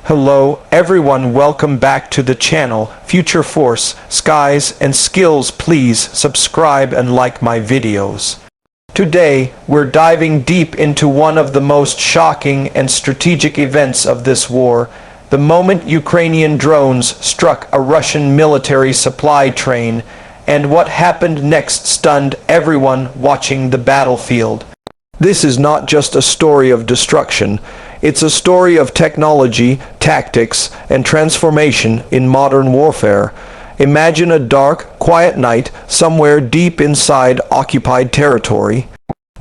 Hello everyone, welcome back to the channel Future Force Skies and Skills. Please subscribe and like my videos. Today we're diving deep into one of the most shocking and strategic events of this war, the moment Ukrainian drones struck a Russian military supply train, and what happened next stunned everyone watching the battlefield. This is not just a story of destruction. It's a story of technology, tactics, and transformation in modern warfare. Imagine a dark, quiet night somewhere deep inside occupied territory.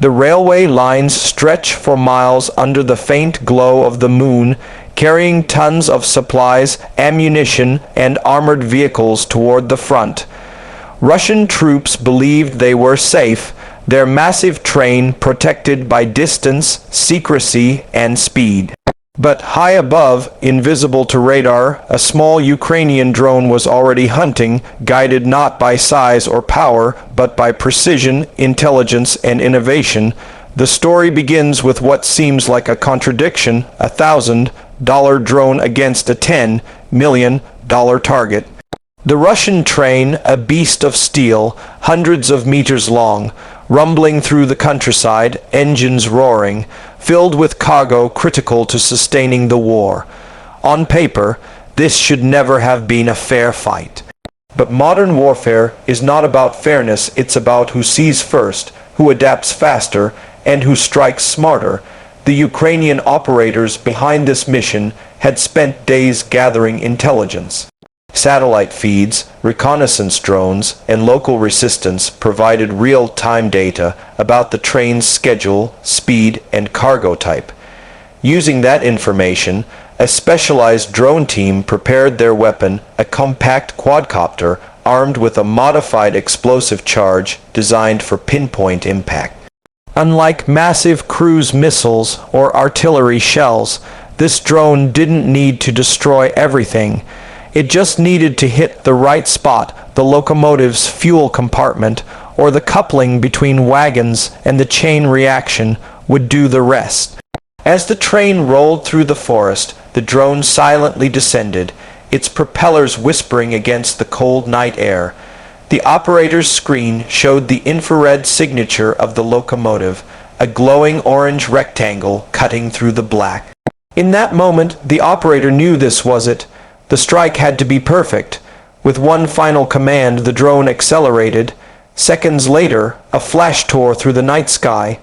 The railway lines stretch for miles under the faint glow of the moon, carrying tons of supplies, ammunition, and armored vehicles toward the front. Russian troops believed they were safe, their massive train protected by distance, secrecy, and speed. But high above, invisible to radar, a small Ukrainian drone was already hunting, guided not by size or power, but by precision, intelligence, and innovation. The story begins with what seems like a contradiction: a $1,000 drone against a $10 million target. The Russian train, a beast of steel, hundreds of meters long, rumbling through the countryside, engines roaring, filled with cargo critical to sustaining the war. On paper, this should never have been a fair fight. But modern warfare is not about fairness, it's about who sees first, who adapts faster, and who strikes smarter. The Ukrainian operators behind this mission had spent days gathering intelligence. Satellite feeds, reconnaissance drones, and local resistance provided real-time data about the train's schedule, speed, and cargo type. Using that information, a specialized drone team prepared their weapon, a compact quadcopter armed with a modified explosive charge designed for pinpoint impact. Unlike massive cruise missiles or artillery shells, this drone didn't need to destroy everything. It just needed to hit the right spot, the locomotive's fuel compartment, or the coupling between wagons, and the chain reaction would do the rest. As the train rolled through the forest, the drone silently descended, its propellers whispering against the cold night air. The operator's screen showed the infrared signature of the locomotive, a glowing orange rectangle cutting through the black. In that moment, the operator knew this was it. The strike had to be perfect. With one final command, the drone accelerated. Seconds later, a flash tore through the night sky.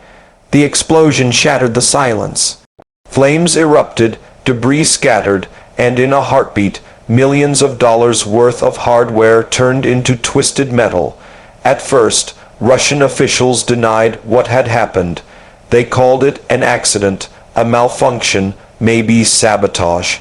The explosion shattered the silence. Flames erupted, debris scattered, and in a heartbeat, millions of dollars worth of hardware turned into twisted metal. At first, Russian officials denied what had happened. They called it an accident, a malfunction, maybe sabotage.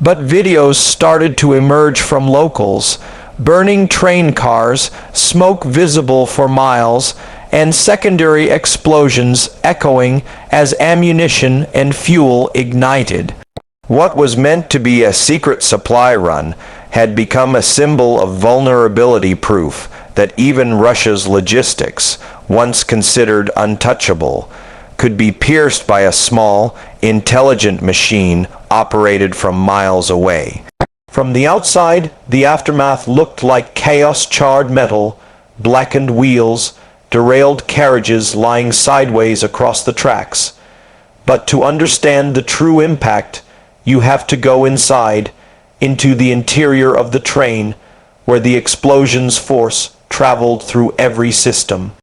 But videos started to emerge from locals: burning train cars, smoke visible for miles, and secondary explosions echoing as ammunition and fuel ignited. What was meant to be a secret supply run had become a symbol of vulnerability, proof that even Russia's logistics, once considered untouchable, could be pierced by a small, intelligent machine operated from miles away. From the outside, the aftermath looked like chaos: charred metal, blackened wheels, derailed carriages lying sideways across the tracks. But to understand the true impact, you have to go inside, into the interior of the train, where the explosion's force traveled through every system.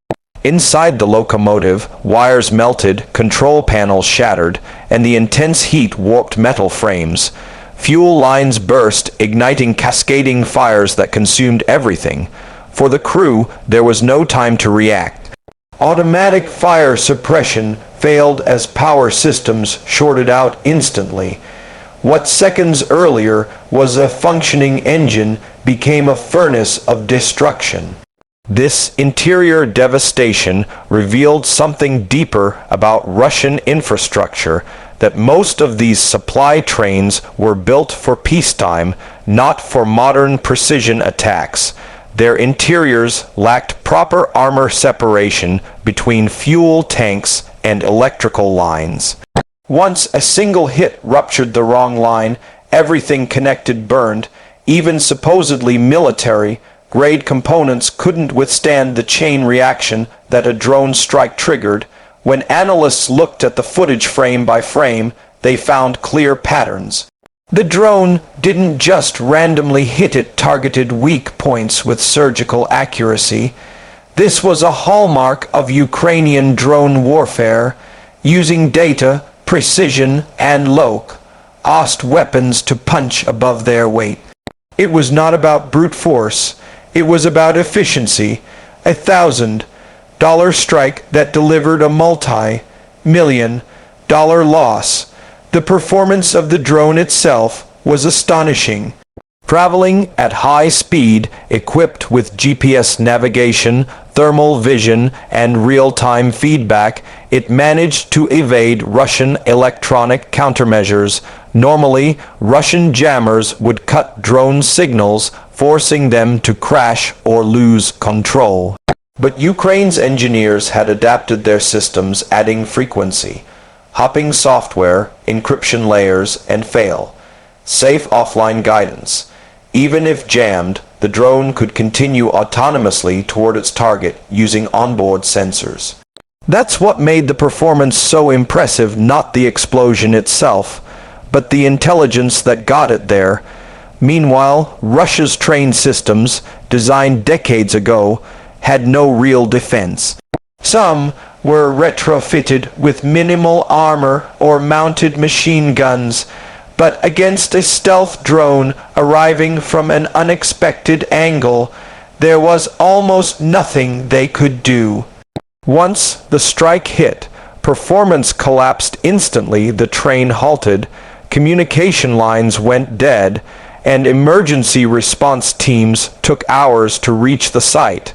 Inside the locomotive, wires melted, control panels shattered, and the intense heat warped metal frames. Fuel lines burst, igniting cascading fires that consumed everything. For the crew, there was no time to react. Automatic fire suppression failed as power systems shorted out instantly. What seconds earlier was a functioning engine became a furnace of destruction. This interior devastation revealed something deeper about Russian infrastructure: that most of these supply trains were built for peacetime, not for modern precision attacks. Their interiors lacked proper armor separation between fuel tanks and electrical lines. Once a single hit ruptured the wrong line, Everything connected burned. Even supposedly military-grade components couldn't withstand the chain reaction that a drone strike triggered. When analysts looked at the footage frame by frame, they found clear patterns. The drone didn't just randomly hit at targeted weak points with surgical accuracy. This was a hallmark of Ukrainian drone warfare, using data, precision, and low-cost weapons to punch above their weight. It was not about brute force, it was about efficiency. $1,000 strike that delivered a multi-million-dollar loss. The performance of the drone itself was astonishing. Traveling at high speed, equipped with GPS navigation, thermal vision, and real-time feedback, it managed to evade Russian electronic countermeasures. Normally, Russian jammers would cut drone signals, forcing them to crash or lose control. But Ukraine's engineers had adapted their systems, adding frequency, hopping software, encryption layers, and fail-safe offline guidance. Even if jammed, the drone could continue autonomously toward its target using onboard sensors. That's what made the performance so impressive, not the explosion itself, but the intelligence that got it there. Meanwhile, Russia's trained systems, designed decades ago, had no real defense. Some were retrofitted with minimal armor or mounted machine guns, but against a stealth drone arriving from an unexpected angle, there was almost nothing they could do. Once the strike hit, performance collapsed instantly. The train halted, communication lines went dead, and emergency response teams took hours to reach the site.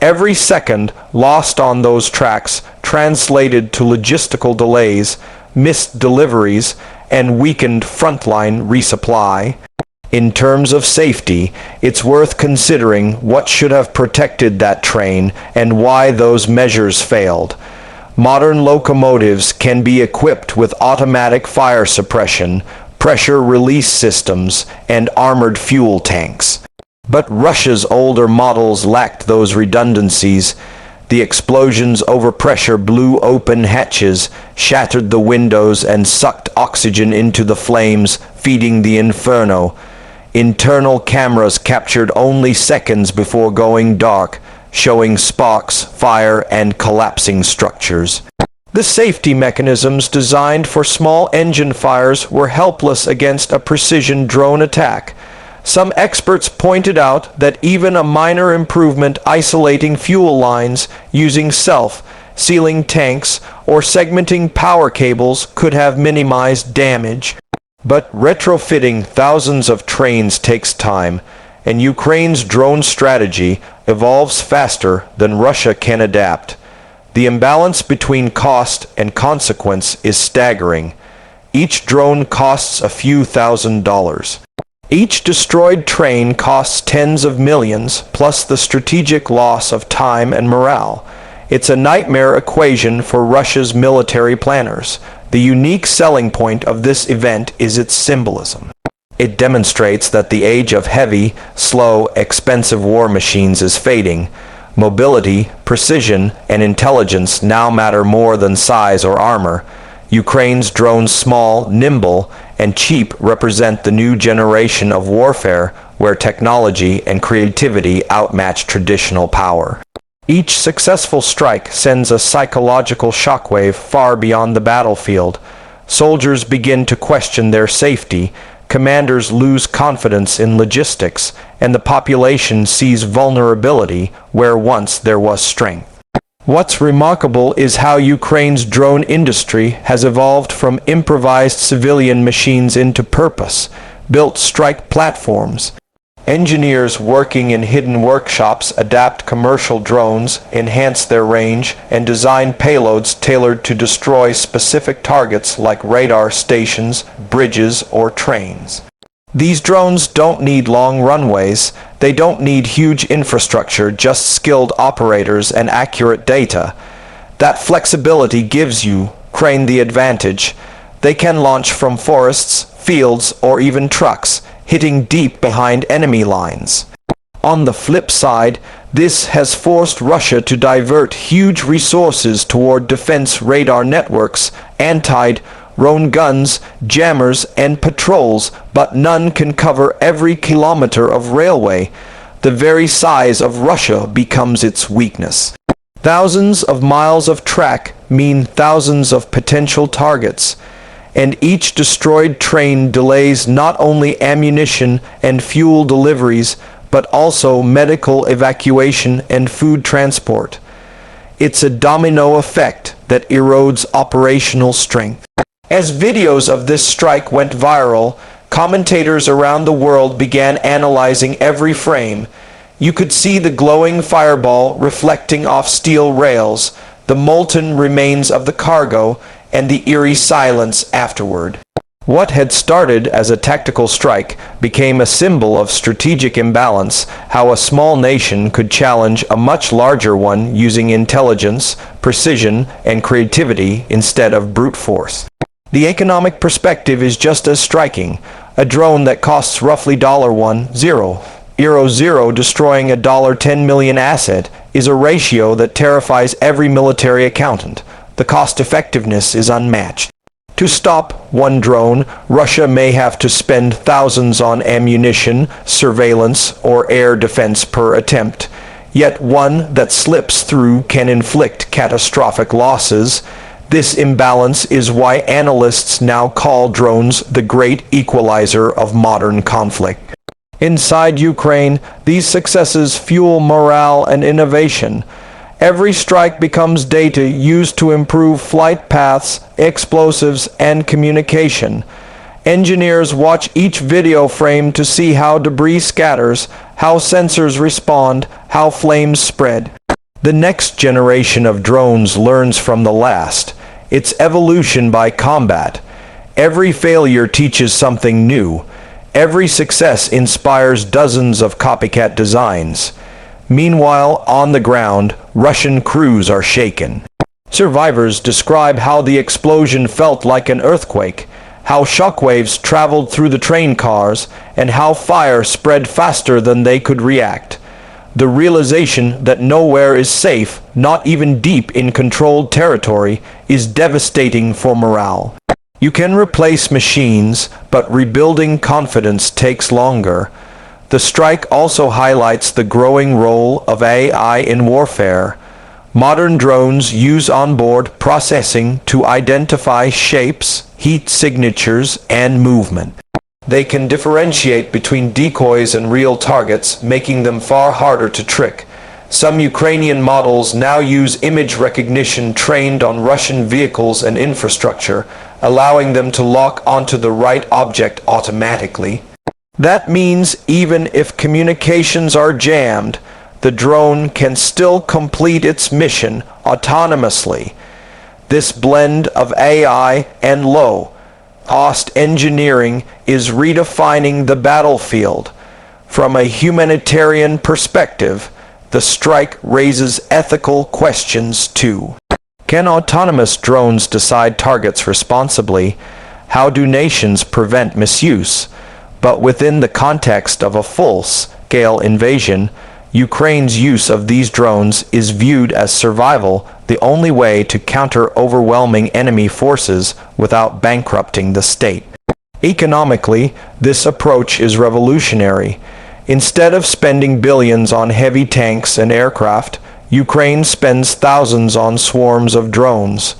Every second lost on those tracks translated to logistical delays, missed deliveries, and weakened frontline resupply. In terms of safety, it's worth considering what should have protected that train and why those measures failed. Modern locomotives can be equipped with automatic fire suppression, pressure release systems, and armored fuel tanks. But Russia's older models lacked those redundancies. The explosions over pressure blew open hatches, shattered the windows, and sucked oxygen into the flames, feeding the inferno. Internal cameras captured only seconds before going dark, showing sparks, fire, and collapsing structures. The safety mechanisms designed for small engine fires were helpless against a precision drone attack. Some experts pointed out that even a minor improvement, isolating fuel lines, using self-sealing tanks, or segmenting power cables could have minimized damage. But retrofitting thousands of trains takes time, and Ukraine's drone strategy evolves faster than Russia can adapt. The imbalance between cost and consequence is staggering. Each drone costs a few $1,000s. Each destroyed train costs tens of millions, plus the strategic loss of time and morale. It's a nightmare equation for Russia's military planners. The unique selling point of this event is its symbolism. It demonstrates that the age of heavy, slow, expensive war machines is fading. Mobility, precision, and intelligence now matter more than size or armor. Ukraine's drones, small, nimble, and cheap, represent the new generation of warfare where technology and creativity outmatch traditional power. Each successful strike sends a psychological shockwave far beyond the battlefield. Soldiers begin to question their safety, commanders lose confidence in logistics, and the population sees vulnerability where once there was strength. What's remarkable is how Ukraine's drone industry has evolved from improvised civilian machines into purpose-built strike platforms. Engineers working in hidden workshops adapt commercial drones, enhance their range, and design payloads tailored to destroy specific targets like radar stations, bridges, or trains. These drones don't need long runways, they don't need huge infrastructure, just skilled operators and accurate data. That flexibility gives Ukraine the advantage. They can launch from forests, fields, or even trucks, hitting deep behind enemy lines. On the flip side, this has forced Russia to divert huge resources toward defense radar networks, anti-drone guns, jammers, and patrols, but none can cover every kilometer of railway. The very size of Russia becomes its weakness. Thousands of miles of track mean thousands of potential targets, and each destroyed train delays not only ammunition and fuel deliveries, but also medical evacuation and food transport. It's a domino effect that erodes operational strength. As videos of this strike went viral, commentators around the world began analyzing every frame. You could see the glowing fireball reflecting off steel rails, the molten remains of the cargo, and the eerie silence afterward. What had started as a tactical strike became a symbol of strategic imbalance, how a small nation could challenge a much larger one using intelligence, precision, and creativity instead of brute force. The economic perspective is just as striking. A drone that costs roughly $1.00 destroying a $10 million asset is a ratio that terrifies every military accountant. The cost effectiveness is unmatched. To stop one drone, Russia may have to spend thousands on ammunition, surveillance, or air defense per attempt. Yet one that slips through can inflict catastrophic losses. This imbalance is why analysts now call drones the great equalizer of modern conflict. Inside Ukraine, these successes fuel morale and innovation. Every strike becomes data used to improve flight paths, explosives, and communication. Engineers watch each video frame to see how debris scatters, how sensors respond, how flames spread. The next generation of drones learns from the last. It's evolution by combat. Every failure teaches something new. Every success inspires dozens of copycat designs. Meanwhile, on the ground, Russian crews are shaken. Survivors describe how the explosion felt like an earthquake, how shockwaves traveled through the train cars, and how fire spread faster than they could react. The realization that nowhere is safe, not even deep in controlled territory, is devastating for morale. You can replace machines, but rebuilding confidence takes longer. The strike also highlights the growing role of AI in warfare. Modern drones use onboard processing to identify shapes, heat signatures, and movement. They can differentiate between decoys and real targets, making them far harder to trick. Some Ukrainian models now use image recognition trained on Russian vehicles and infrastructure, allowing them to lock onto the right object automatically. That means even if communications are jammed, the drone can still complete its mission autonomously. This blend of AI and low-cost engineering is redefining the battlefield. From a humanitarian perspective, the strike raises ethical questions too. Can autonomous drones decide targets responsibly? How do nations prevent misuse? But within the context of a full-scale invasion, Ukraine's use of these drones is viewed as survival, the only way to counter overwhelming enemy forces without bankrupting the state. Economically, this approach is revolutionary. Instead of spending billions on heavy tanks and aircraft, Ukraine spends thousands on swarms of drones.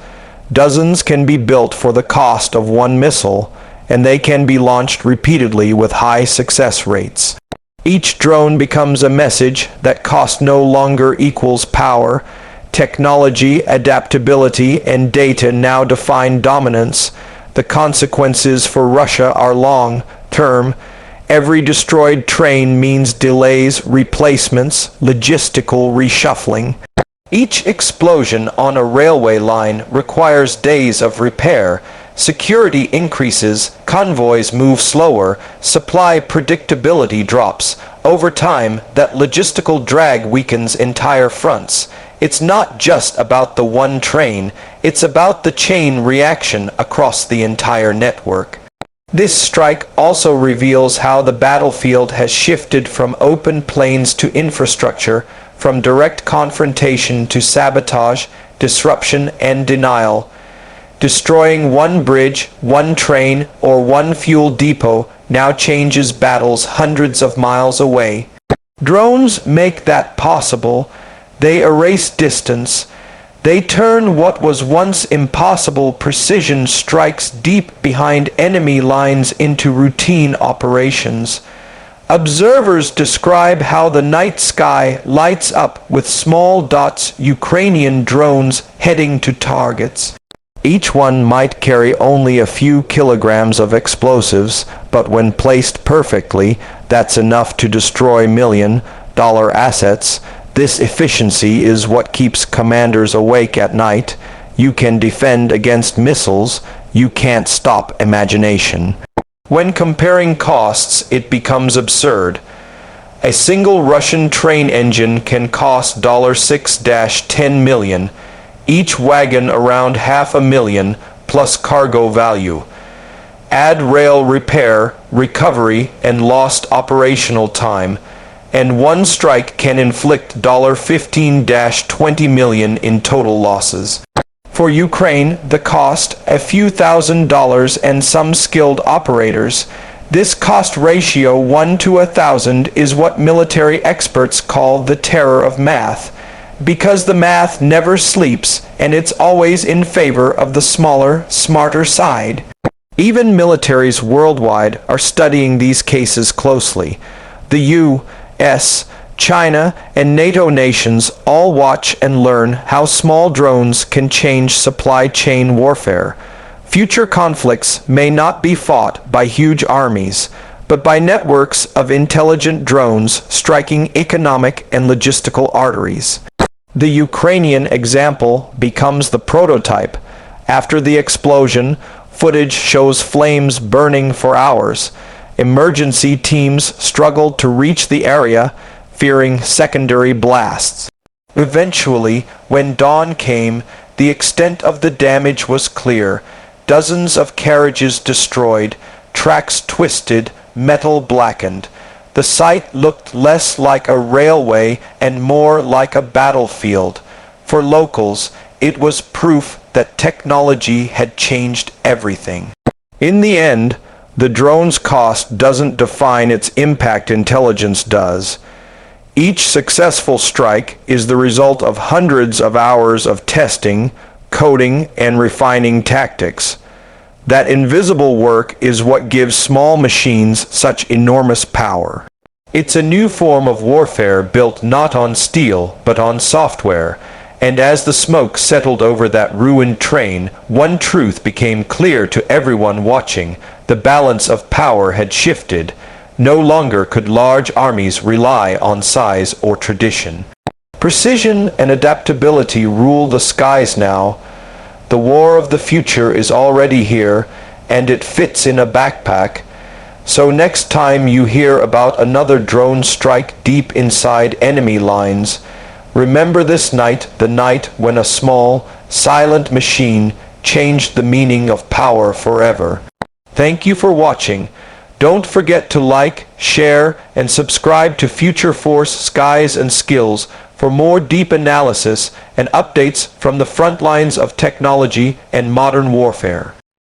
Dozens can be built for the cost of one missile, and they can be launched repeatedly with high success rates. Each drone becomes a message that cost no longer equals power. Technology, adaptability, and data now define dominance. The consequences for Russia are long-term. Every destroyed train means delays, replacements, logistical reshuffling. Each explosion on a railway line requires days of repair. Security increases, convoys move slower, supply predictability drops. Over time, that logistical drag weakens entire fronts. It's not just about the one train, it's about the chain reaction across the entire network. This strike also reveals how the battlefield has shifted from open plains to infrastructure, from direct confrontation to sabotage, disruption, and denial. Destroying one bridge, one train, or one fuel depot now changes battles hundreds of miles away. Drones make that possible. They erase distance. They turn what was once impossible precision strikes deep behind enemy lines into routine operations. Observers describe how the night sky lights up with small dots, Ukrainian drones heading to targets. Each one might carry only a few kilograms of explosives, but when placed perfectly, that's enough to destroy million-dollar assets. This efficiency is what keeps commanders awake at night. You can defend against missiles. You can't stop imagination. When comparing costs, it becomes absurd. A single Russian train engine can cost $6-10 million, each wagon around $500,000 plus cargo value. Add rail repair, recovery, and lost operational time, and one strike can inflict $15-20 million in total losses. For Ukraine, the cost, a few $1,000s and some skilled operators. This cost ratio 1 to 1,000 is what military experts call the terror of math, because the math never sleeps and it's always in favor of the smaller, smarter side. Even militaries worldwide are studying these cases closely. The U.S., China, and NATO nations all watch and learn how small drones can change supply chain warfare. Future conflicts may not be fought by huge armies, but by networks of intelligent drones striking economic and logistical arteries. The Ukrainian example becomes the prototype. After the explosion, footage shows flames burning for hours. Emergency teams struggled to reach the area, fearing secondary blasts. Eventually, when dawn came, the extent of the damage was clear. Dozens of carriages destroyed, tracks twisted, metal blackened. The site looked less like a railway and more like a battlefield. For locals, it was proof that technology had changed everything. In the end, the drone's cost doesn't define its impact, intelligence does. Each successful strike is the result of hundreds of hours of testing, coding, and refining tactics. That invisible work is what gives small machines such enormous power. It's a new form of warfare built not on steel, but on software. And as the smoke settled over that ruined train, one truth became clear to everyone watching. The balance of power had shifted. No longer could large armies rely on size or tradition. Precision and adaptability rule the skies now. The war of the future is already here, and it fits in a backpack. So next time you hear about another drone strike deep inside enemy lines, remember this night, the night when a small, silent machine changed the meaning of power forever. Thank you for watching. Don't forget to like, share, and subscribe to Future Force Skies and Skills for more deep analysis and updates from the front lines of technology and modern warfare.